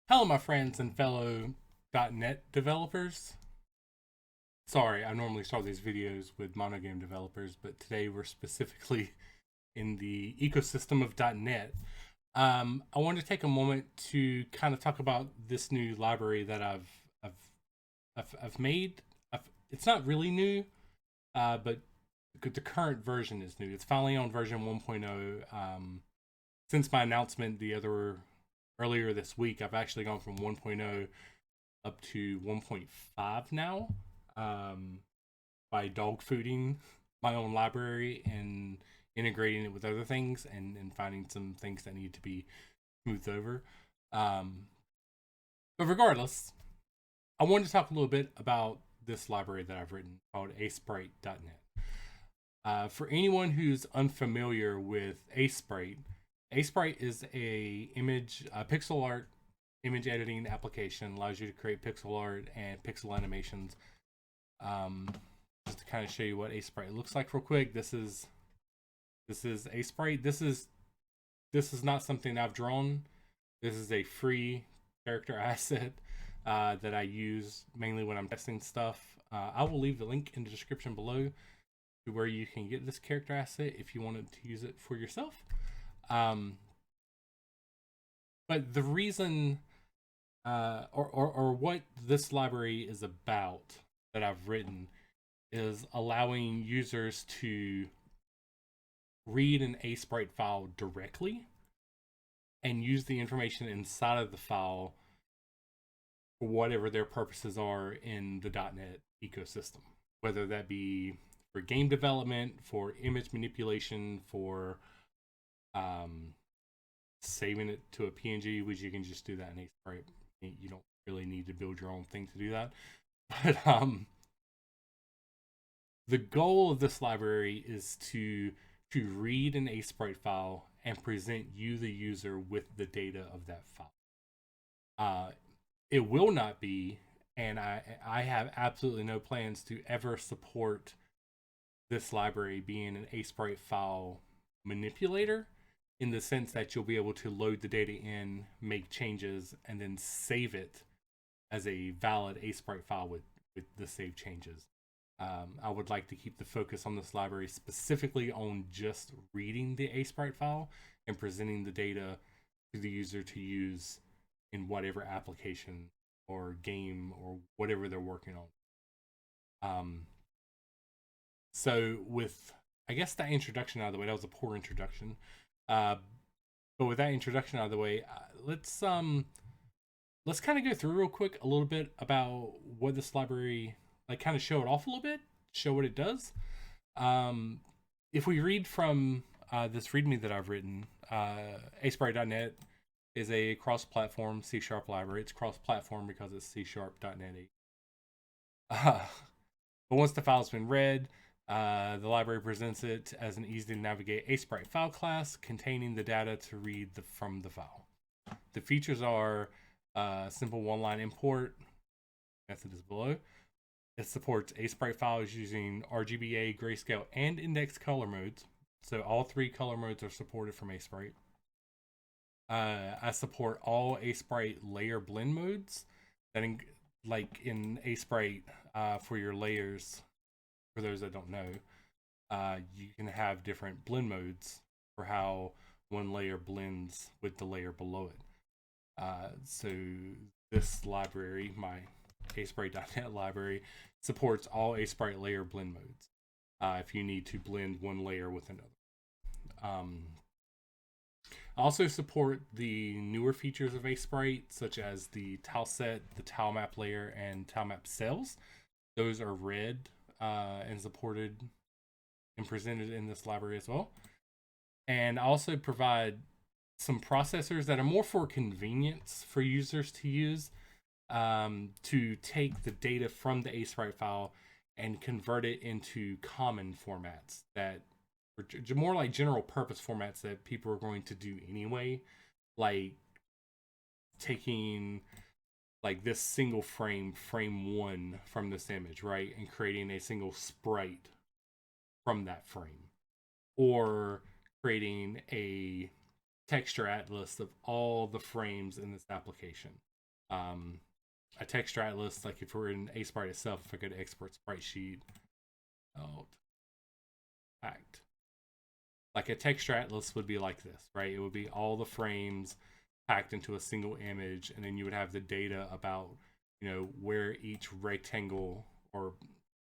Hello, my friends and fellow .NET developers. Sorry, I normally start these videos with monogame developers, but today we're specifically in the ecosystem of .NET. I wanted to take a moment to kind of talk about this new library that I've made. It's not really new, but the current version is new. It's finally on version 1.0. Since my announcement earlier this week, I've actually gone from 1.0 up to 1.5 now, by dog fooding my own library and integrating it with other things and finding some things that need to be smoothed over. But regardless, I wanted to talk a little bit about this library that I've written called AsepriteDotNet. For anyone who's unfamiliar with Aseprite, Aseprite is a pixel art image editing application. Allows you to create pixel art and pixel animations. Just to kind of show you what Aseprite looks like real quick. This is Aseprite. This is not something I've drawn. This is a free character asset that I use mainly when I'm testing stuff. I will leave the link in the description below to where you can get this character asset if you wanted to use it for yourself. But the reason or what this library is about that I've written is allowing users to read an Aseprite file directly and use the information inside of the file for whatever their purposes are in the .NET ecosystem, whether that be for game development, for image manipulation, for saving it to a PNG, which you can just do that in Aseprite. You don't really need to build your own thing to do that. But the goal of this library is to read an Aseprite file and present you, the user, with the data of that file. It will not be, and I have absolutely no plans to ever support this library being an Aseprite file manipulator, in the sense that you'll be able to load the data in, make changes, and then save it as a valid Aseprite file with the save changes. I would like to keep the focus on this library specifically on just reading the Aseprite file and presenting the data to the user to use in whatever application or game or whatever they're working on. So with, I guess, that introduction out of the way, that was a poor introduction. But with that introduction out of the way, let's kind of go through real quick a little bit about what this library, like, kind of show it off a little bit, show what it does. If we read from this README that I've written, AsepriteDotNet is a cross-platform C# library. It's cross-platform because it's C#.NET 8. But once the file's been read, the library presents it as an easy to navigate Aseprite file class containing the data to read from the file. The features are simple one-line import. Method is below. It supports Aseprite files using RGBA, grayscale, and index color modes. So all three color modes are supported from Aseprite. I support all Aseprite layer blend modes. Like in Aseprite, for your layers, for those that don't know, you can have different blend modes for how one layer blends with the layer below it. So this library, my AsepriteDotNet library, supports all Aseprite layer blend modes if you need to blend one layer with another. I also support the newer features of Aseprite, such as the tile set, the tile map layer, and tile map cells. Those are read and supported and presented in this library as well. And I also provide some processors that are more for convenience for users to use, to take the data from the Aseprite file and convert it into common formats that are more like general purpose formats that people are going to do anyway, like taking like this single frame 1 from this image, right, and creating a single sprite from that frame, or creating a texture atlas of all the frames in this application. A texture atlas, like if we're in Aseprite itself, if I go to export sprite sheet, fact, like a texture atlas would be like this, right? It would be all the frames packed into a single image, and then you would have the data about, you know, where each rectangle or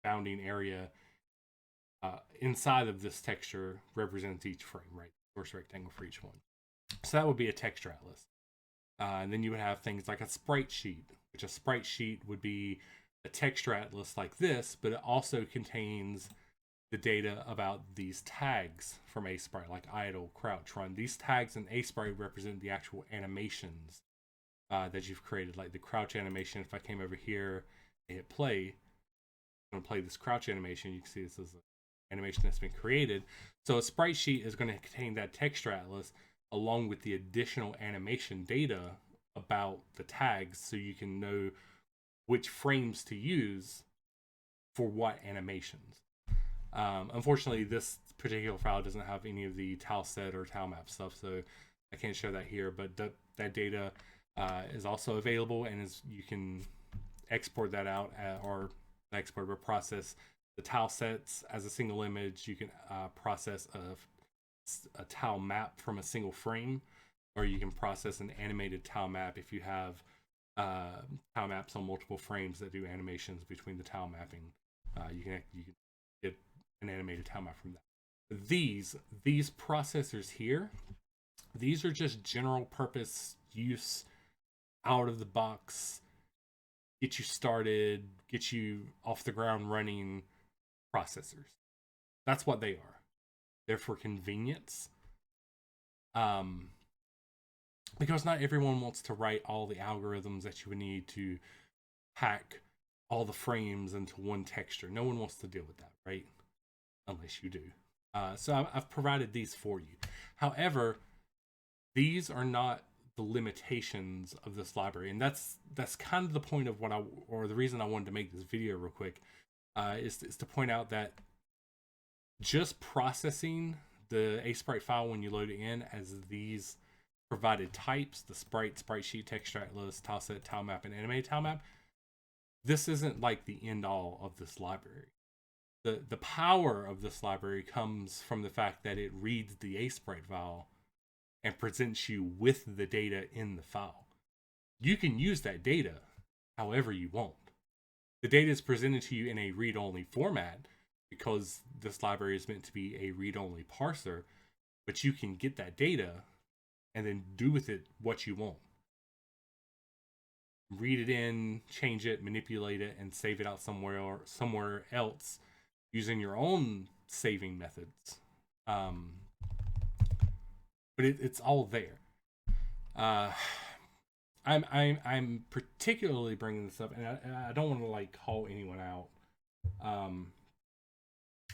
bounding area inside of this texture represents each frame, right? Source rectangle for each one. So that would be a texture atlas. And then you would have things like a sprite sheet, which a sprite sheet would be a texture atlas like this, but it also contains the data about these tags from Aseprite, like idle, crouch, run. These tags in Aseprite represent the actual animations that you've created, like the crouch animation. If I came over here and hit play, I'm going to play this crouch animation. You can see this is an animation that's been created. So a sprite sheet is going to contain that texture atlas along with the additional animation data about the tags, so you can know which frames to use for what animations. Unfortunately, this particular file doesn't have any of the tile set or tile map stuff, so I can't show that here, but that data is also available, and you can export that out or export or process the tile sets as a single image. You can process a tile map from a single frame, or you can process an animated tile map if you have tile maps on multiple frames that do animations between the tile mapping. You can get an animated tile map from that. These processors here, these are just general purpose use, out of the box, get you started, get you off the ground running processors. That's what they are. They're for convenience. Because not everyone wants to write all the algorithms that you would need to hack all the frames into one texture. No one wants to deal with that, right? Unless you do. So I've provided these for you. However, these are not the limitations of this library, and that's kind of the point of the reason I wanted to make this video real quick, is to point out that just processing the Aseprite file when you load it in as these provided types, the sprite sheet, texture atlas, tile set, tile map, and animated tile map, this isn't like the end all of this library. The power of this library comes from the fact that it reads the Aseprite file and presents you with the data in the file. You can use that data however you want. The data is presented to you in a read-only format because this library is meant to be a read-only parser, but you can get that data and then do with it what you want. Read it in, change it, manipulate it, and save it out somewhere else using your own saving methods. But it's all there. I'm particularly bringing this up, and I don't want to like call anyone out.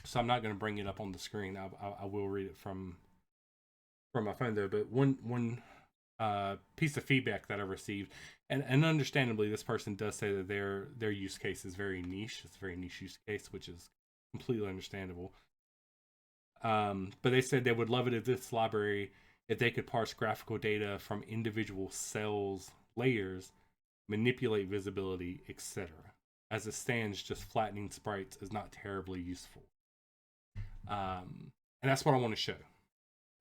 So I'm not going to bring it up on the screen. I will read it from my phone though. But one piece of feedback that I received, and understandably, this person does say that their use case is very niche. It's a very niche use case, which is completely understandable. But they said they would love it if this library, if they could parse graphical data from individual cells, layers, manipulate visibility, etc. As it stands, just flattening sprites is not terribly useful. And that's what I want to show.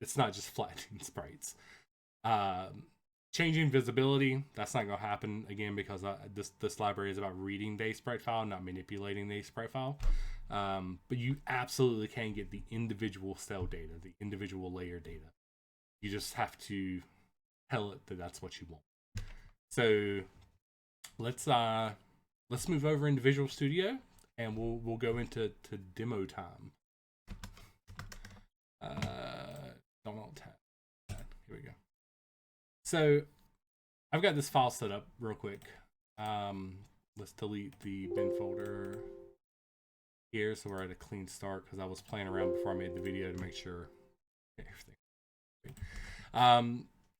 It's not just flattening sprites. Changing visibility, that's not going to happen again because this library is about reading the Aseprite file, not manipulating the Aseprite file. But you absolutely can get the individual cell data, the individual layer data. You just have to tell it that that's what you want. So let's move over into Visual Studio, and we'll go into demo time. Don't tab. Here we go. So I've got this file set up real quick. Let's delete the bin folder here so we're at a clean start, because I was playing around before I made the video to make sure everything.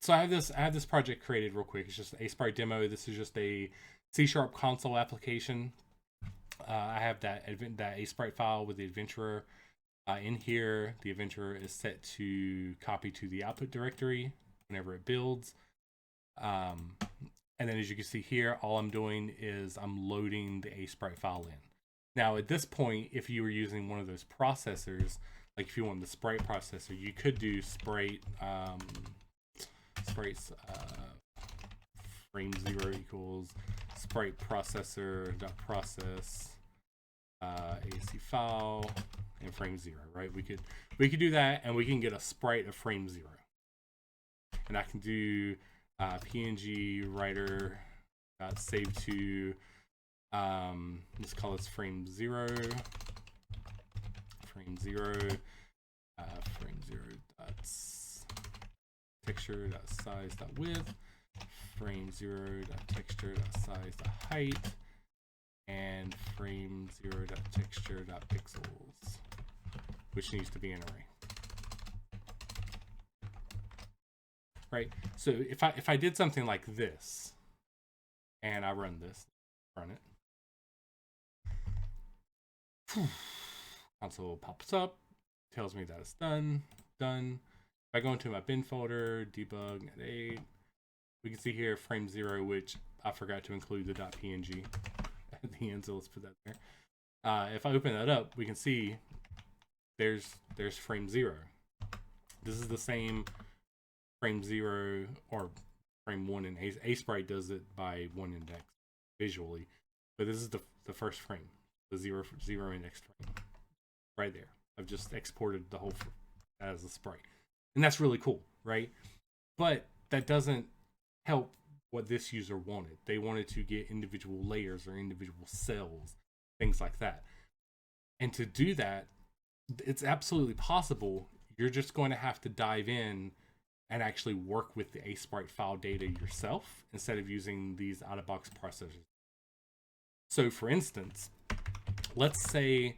So I have this project created real quick. It's just an Aseprite demo. This is just a C# console application. I have that Aseprite file with the adventurer in here. The adventurer is set to copy to the output directory whenever it builds. And then as you can see here, all I'm doing is I'm loading the Aseprite file in. Now at this point, if you were using one of those processors, like if you want the Sprite processor, you could do Sprite, Sprite's frame 0 equals Sprite processor dot process ASC file and frame 0, right? We could do that, and we can get a Sprite of frame 0. And I can do PNG writer save to let's call this frame 0, frame 0 dot texture dot size dot width, frame 0 dot texture dot size dot height, and frame 0 dot texture dot pixels, which needs to be an array. Right. So if I did something like this, and I run this, run it, console pops up, tells me that it's done. If I go into my bin folder, debug net 8, we can see here frame 0, which I forgot to include the .png at the end, so let's put that there. If I open that up, we can see there's frame 0. This is the same frame 0 or frame 1 in Aseprite does it by 1 index visually, but this is the first frame, the 0 index frame right there. I've just exported the whole as a sprite, and that's really cool, right? But that doesn't help what this user wanted. They wanted to get individual layers or individual cells, things like that. And to do that, it's absolutely possible. You're just going to have to dive in and actually work with the Aseprite file data yourself instead of using these out-of-box parsers. So for instance, let's say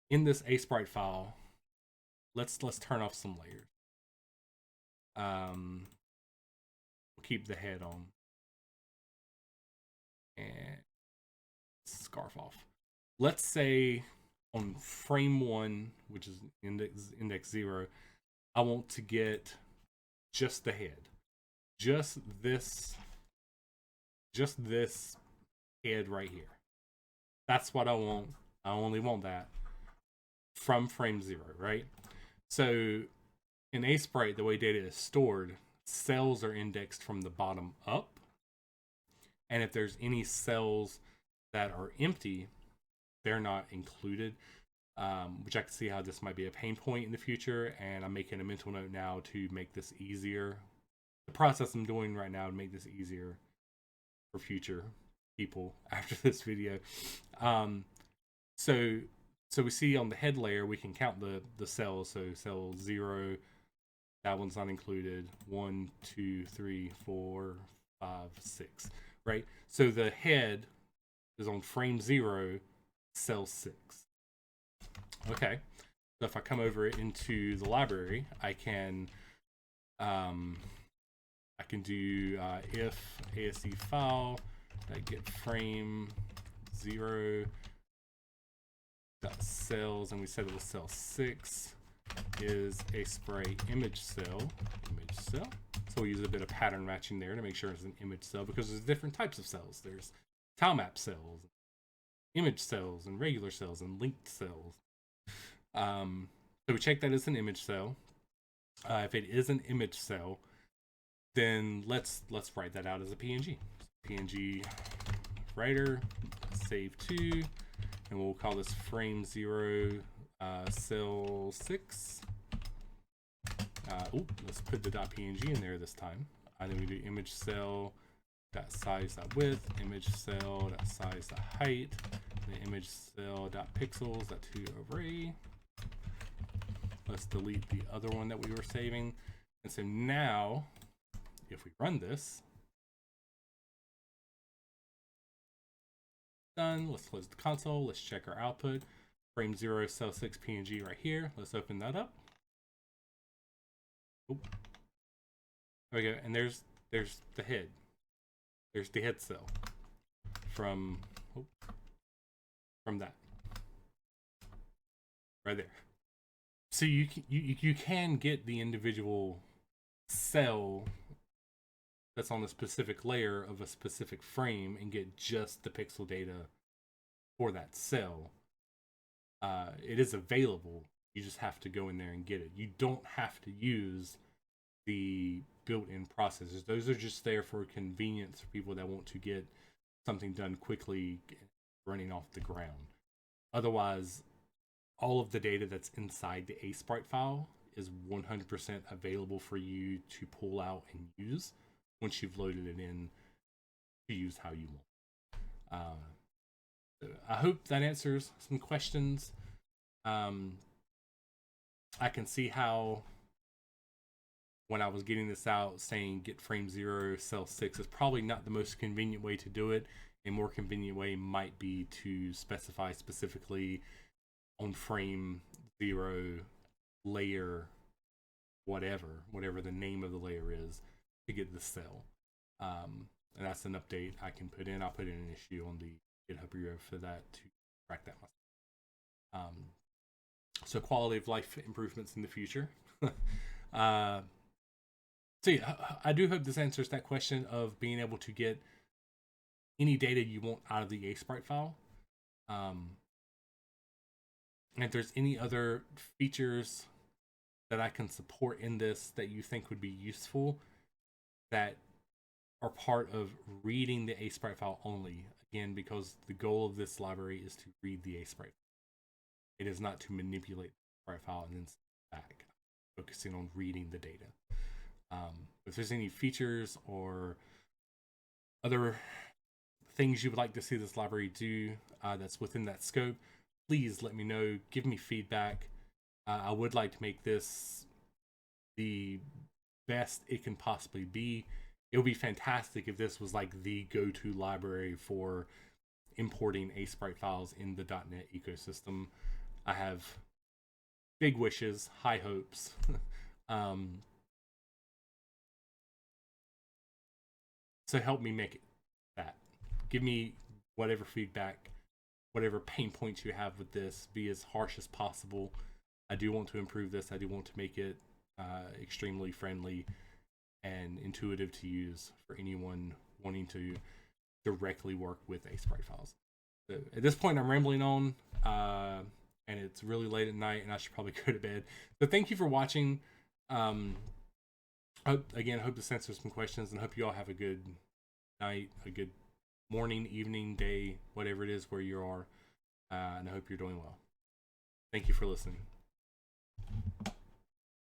in this Aseprite file, let's turn off some layers. We'll keep the head on and scarf off. Let's say on frame 1, which is index 0, I want to get just the head, just this head right here. That's what I want. I only want that from frame 0, right? So in Aseprite, the way data is stored, cells are indexed from the bottom up, and if there's any cells that are empty, they're not included. Which I can see how this might be a pain point in the future, and I'm making a mental note now to make this easier. The process I'm doing right now to make this easier for future people after this video. So we see on the head layer, we can count the cells. So cell 0, that one's not included. 1, 2, 3, 4, 5, 6, right? So the head is on frame 0, cell 6. Okay, so if I come over into the library, I can do if ASC file get frame 0 dot cells, and we said it was cell 6 is Aseprite image cell. So we'll use a bit of pattern matching there to make sure it's an image cell, because there's different types of cells. There's tile map cells, image cells, and regular cells, and linked cells. So we check that as an image cell. If it is an image cell, then let's write that out as a PNG. PNG writer save to, and we'll call this frame 0 cell 6. Let's put the .png in there this time. Then we do image cell dot size dot width, image cell dot size dot height, the image cell dot pixels dot to array. Let's delete the other one that we were saving. And so now, if we run this, done. Let's close the console. Let's check our output. Frame 0 cell 6 PNG right here. Let's open that up. Oop. There we go. And there's the head. There's the head cell from that right there. So you can get the individual cell that's on a specific layer of a specific frame and get just the pixel data for that cell. It is available. You just have to go in there and get it. You don't have to use the built-in processors. Those are just there for convenience for people that want to get something done quickly, running off the ground. Otherwise, all of the data that's inside the Aseprite file is 100% available for you to pull out and use once you've loaded it in to use how you want. I hope that answers some questions. I can see how when I was getting this out saying get frame 0, cell 6 is probably not the most convenient way to do it. A more convenient way might be to specify specifically on frame 0 layer whatever the name of the layer is to get the cell. And that's an update I can put in. I'll put in an issue on the GitHub repo for that to track that myself. So quality of life improvements in the future. So yeah, I do hope this answers that question of being able to get any data you want out of the Aseprite file. And if there's any other features that I can support in this that you think would be useful that are part of reading the Aseprite file only, again, because the goal of this library is to read the Aseprite. It is not to manipulate the Aseprite file and then send it back, focusing on reading the data. If there's any features or other things you would like to see this library do that's within that scope, please let me know. Give me feedback. I would like to make this the best it can possibly be. It would be fantastic if this was like the go-to library for importing Aseprite files in the .NET ecosystem. I have big wishes, high hopes. So help me make it that. Give me whatever feedback, whatever pain points you have with this. Be as harsh as possible. I do want to improve this. I do want to make it extremely friendly and intuitive to use for anyone wanting to directly work with Aseprite files. So at this point, I'm rambling on, and it's really late at night, and I should probably go to bed. So thank you for watching. Again, I hope this answers some questions, and hope you all have a good night, a good morning, evening, day, whatever it is where you are, and I hope you're doing well. Thank you for listening.